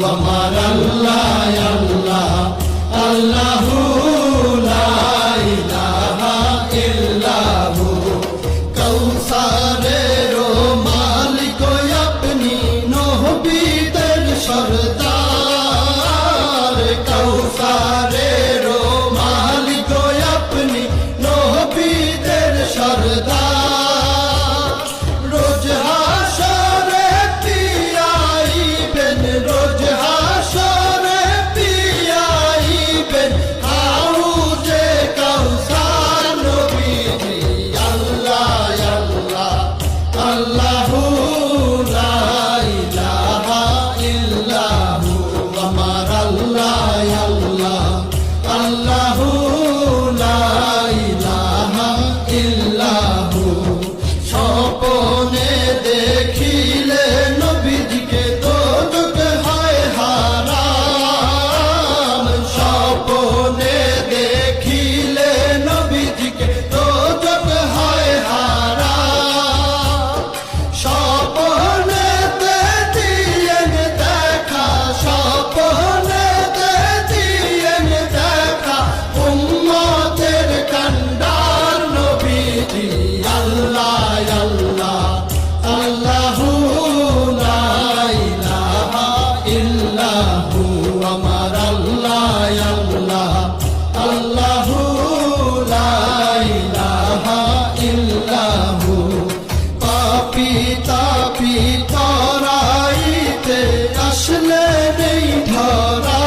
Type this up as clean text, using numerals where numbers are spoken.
আমার আল্লাহ আল্লাহ আল্লাহু লা ইলাহা ইল্লাহু কৌসারের মালিক আপনি নবীদের সরদার কৌসারের মালিক আপনি নবীদের সরদার রোজ হাসরে পিয়াইবেন রোজ হাসরে পিয়াইবেন হাউজে কাউসার নবীজি আল্লাহ আল্লাহ আল্লাহু লা ইলাহা ইল্লাহু আমার আল্লাহ আল্লাহ আল্লাহু লা ইলাহা ইল্লাহু স্বপ্নে দেখিলে নবীজিকে দোজখ হয় হারাম স্বপ্নে দেখিলে নবীজিকে দোজখ হয় হারাম স্বপ্নেতে দিয়েন দেখা স্বপ্নেতে দিয়েন দেখা উম্মতের কান্ডার নবীজি আল্লাহ আল্লাহ আল্লাহু লা ইলাহা ইল্লাহু আমার আল্লাহ আল্লাহ আল্লাহু লা ইলাহা ইল্লাহু পাপী তাপী তরাইতে আসলে নেই ধরা